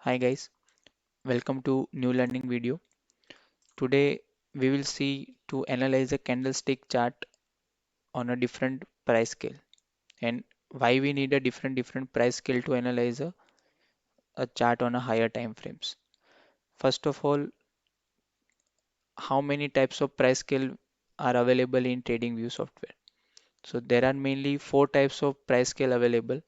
Hi guys, welcome to new learning video. Today we will see to analyze a candlestick chart on a different price scale and why we need a different price scale to analyze a chart on a higher time frames. First of all, how many types of price scale are available in TradingView software? So there are mainly four types of price scale available.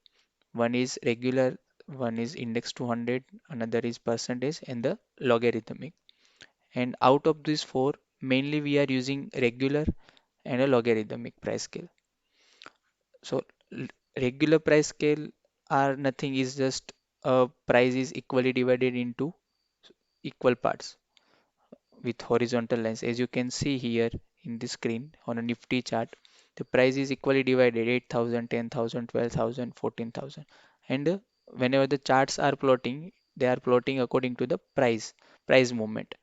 One is regular, one is index 200, another is percentage and the logarithmic. And out of these four, mainly we are using regular and a logarithmic price scale. So l- regular price scale are nothing is just a price is equally divided into equal parts with horizontal lines. As you can see here in the screen on a Nifty chart, the price is equally divided 8,000, 10,000, 12,000, 14,000. And whenever the charts are plotting, they are plotting according to the price movement.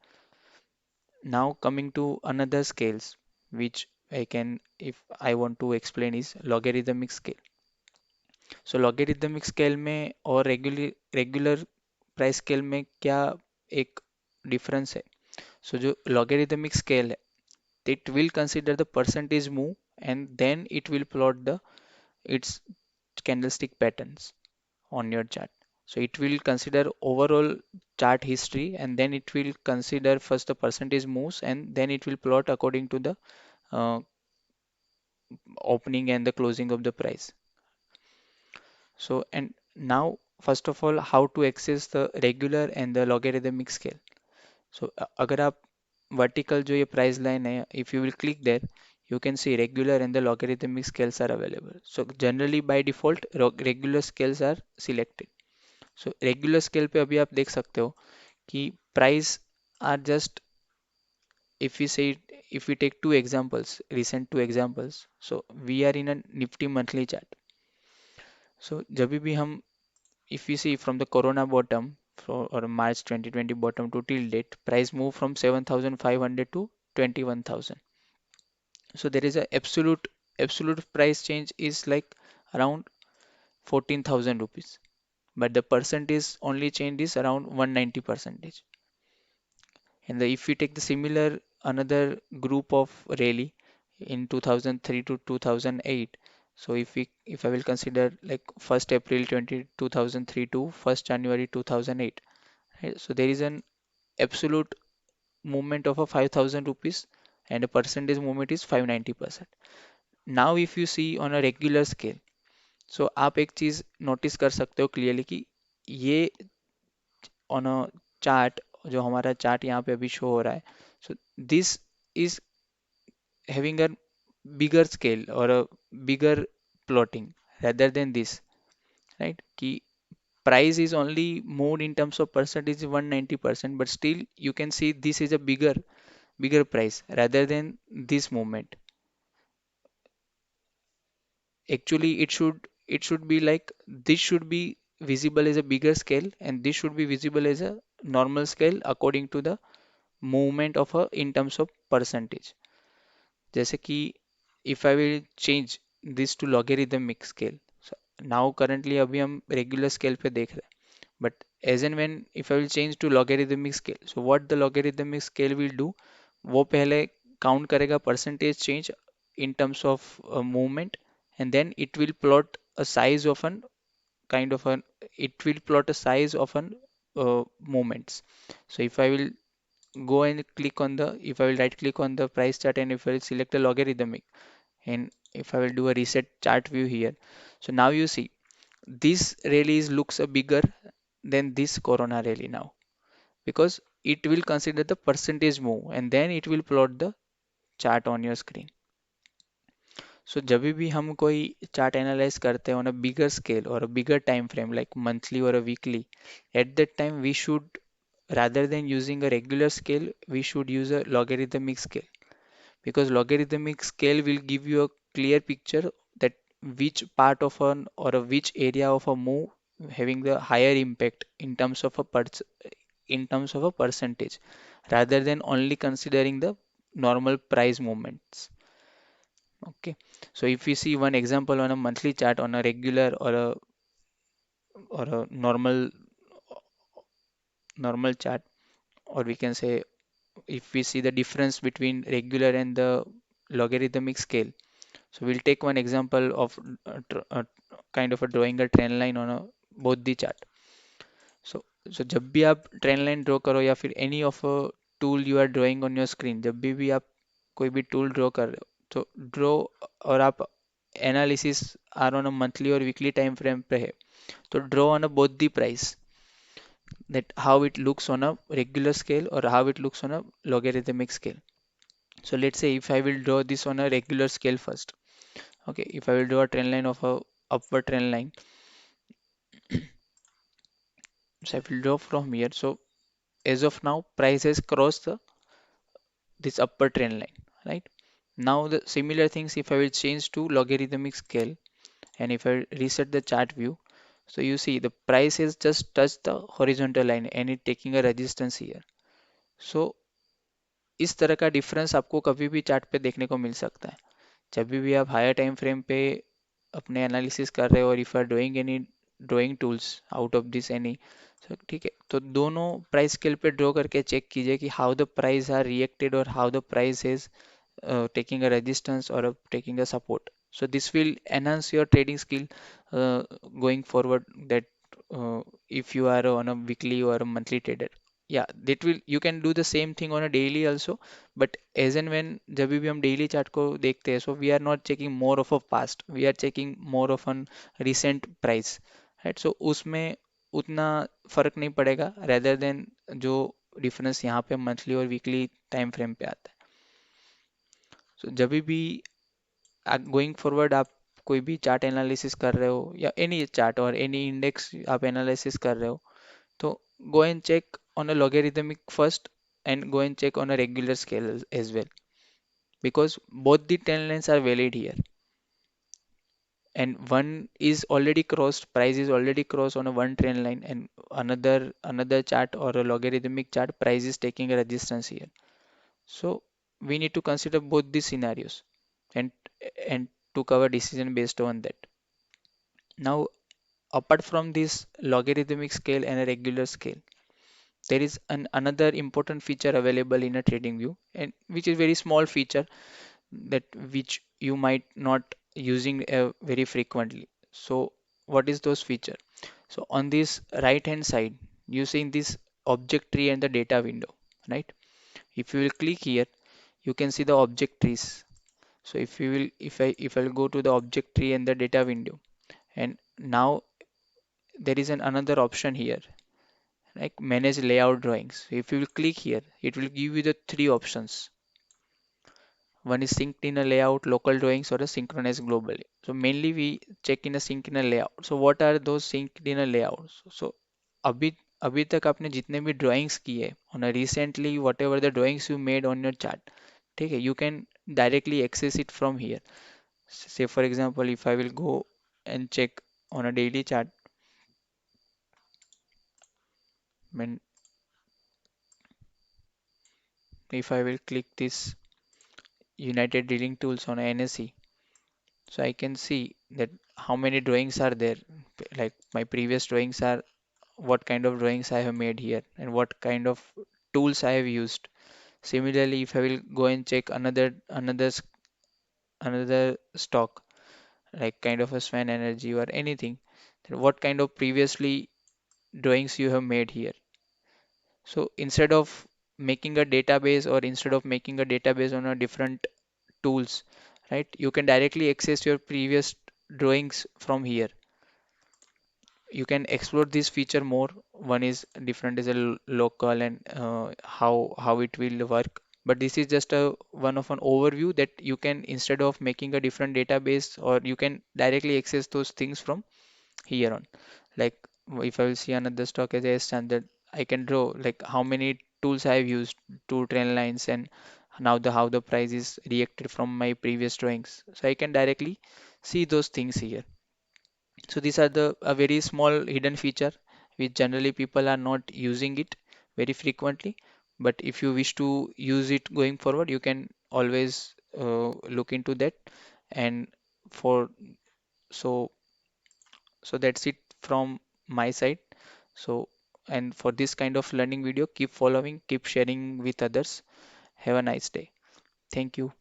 Now coming to another scales, which I can, if I want to explain, is logarithmic scale. So logarithmic scale में और regular price scale में क्या एक difference है? So जो logarithmic scale है, it will consider the percentage move and then it will plot the its candlestick patterns on your chart. So it will consider overall chart history and then it will consider first the percentage moves and then it will plot according to the uh, opening and the closing of the price. So and now first of all how to access the regular and the logarithmic scale. So अगर आप vertical जो ये price line है, if you will click there, you can see regular and the logarithmic scales are available. So generally by default regular scales are selected. So regular scale पे अभी आप देख सकते हो कि price are just, if we say, if we take two examples, recent two examples, so we are in a Nifty monthly chart. So जब भी हम, if we see from the corona bottom for or March 2020 bottom to till date, price move from 7,500 to 21,000. So there is a absolute price change is like around 14,000 rupees, but the percentage only change is around 190 percentage. And if we take the similar another group of rally in 2003 to 2008, so if I will consider like 1st April 2003 to 1st January 2008, right? So there is an absolute movement of a 5,000 rupees and a percentage movement is 590%. Now if you see on a regular scale, so आप एक चीज notice कर सकते हो clearly कि ये on a chart, जो हमारा चार्ट यहाँ पे अभी शो हो रहा है, so this is having a bigger scale or a bigger plotting rather than this, right? कि price is only moved in terms of percentage 190%, but still you can see this is a bigger price rather than this movement. Actually it should be like this should be visible as a bigger scale and this should be visible as a normal scale according to the movement of a in terms of percentage. जैसे कि if I will change this to logarithmic scale, so now currently अभी हम regular scale पे देख रहे हैं, but as and when if I will change to logarithmic scale, so what the logarithmic scale will do, वो पहले count करेगा percentage change in terms of movement and then it will plot a size of an kind of an it will plot a size of an movements. So if I will go and click on the, if I will right click on the price chart and if I will select a logarithmic and if I will do a reset chart view here, so now you see this rally is looks a bigger than this corona rally now because it will consider the percentage move and then it will plot the chart on your screen. सो जब भी हम कोई chart analyse करते हैं on a bigger scale और a bigger time frame like monthly और a weekly, at that time we should, rather than using a regular scale, we should use a logarithmic scale because logarithmic scale will give you a clear picture that which part of an or a which area of a move having the higher impact in terms of a in terms of a percentage rather than only considering the normal price movements. Okay, so if we see one example on a monthly chart on a regular or a normal normal chart, or we can say if we see the difference between regular and the logarithmic scale. So we'll take one example of kind of a drawing a trend line on a both the chart. So जब भी आप trend line draw करो या फिर any of a tool you are drawing on your screen, जब भी आप कोई भी टूल ड्रॉ कर रहे हो तो ड्रॉ, और आप analysis are on a monthly और वीकली टाइम फ्रेम पे है, तो draw on a both the price, that how it looks on a regular scale or how it looks on a logarithmic scale. So let's say if I will draw this on a regular scale first. Okay, if I will draw a trend line of a upward trend line, so I will draw from here. So as of now, price has crossed this upper trend line, right? Now the similar things, if I will change to logarithmic scale and if I reset the chart view, so you see the price has just touched the horizontal line and it taking a resistance here. So इस तरह का difference आपको कभी भी chart पे देखने को मिल सकता है, जब भी आप हायर टाइम फ्रेम पे अपने एनालिसिस कर रहे हो और if are doing any drawing tools out of this any, ठीक है, तो दोनों प्राइस स्केल पे ड्रॉ करके चेक कीजिए कि how the price are reacted और how the price is taking a resistance or taking a support. So this will enhance your trading skill going forward, that if you are on a weekly or a monthly trader. Yeah, that will, you can do the same thing on a daily also, but as and when जब भी हम daily chart को देखते हैं, so we are not checking more of a past, we are checking more of an recent price, right? So उसमें उतना फर्क नहीं पड़ेगा rather than जो डिफरेंस यहाँ पे मंथली और वीकली टाइम फ्रेम पे आता है. सो जब भी गोइंग फॉरवर्ड आप कोई भी चार्ट एनालिसिस कर रहे हो या एनी चार्ट और एनी इंडेक्स आप एनालिसिस कर रहे हो, तो go and check on a logarithmic first and go and check on a regular scale as well, because both the trend lines are valid here, and one is already crossed, price is already crossed on a one trend line, and another chart or a logarithmic chart, price is taking a resistance here. So we need to consider both these scenarios and and took our decision based on that. Now, apart from this logarithmic scale and a regular scale, there is another important feature available in a trading view, and which is very small feature that which you might not using very frequently. So what is those feature? So on this right hand side, using this object tree and the data window, right? If you will click here, you can see the object trees. So if you will, if I'll go to the object tree and the data window, and now there is another option here, like manage layout drawings. So if you will click here, it will give you the three options. One is synced in a layout, local drawings, or a synchronized globally. So mainly we check in a sync in a layout. So what are those synced in a layouts? So अभी अभी तक आपने जितने भी drawings किए on a recently whatever the drawings you made on your chart, ठीक है, you can directly access it from here. Say for example, if I will go and check on a daily chart, when if I will click this United Drilling Tools on NSE, so I can see that how many drawings are there. Like my previous drawings are what kind of drawings I have made here and what kind of tools I have used. Similarly, if I will go and check another stock, like kind of a Swan Energy or anything, then what kind of previously drawings you have made here. So instead of making a database or instead of making a database on a different tools, right, you can directly access your previous drawings from here. You can explore this feature more. One is different is a local and how it will work, but this is just a one of an overview that you can, instead of making a different database, or you can directly access those things from here on. Like if I will see another stock as a standard, I can draw like how many tools I have used, two trend lines, and now the how the price is reacted from my previous drawings, so I can directly see those things here. So these are the a very small hidden feature which generally people are not using it very frequently. But if you wish to use it going forward, you can always look into that. And for so so that's it from my side. So And for this kind of learning video, keep following, keep sharing with others. Have a nice day. Thank you.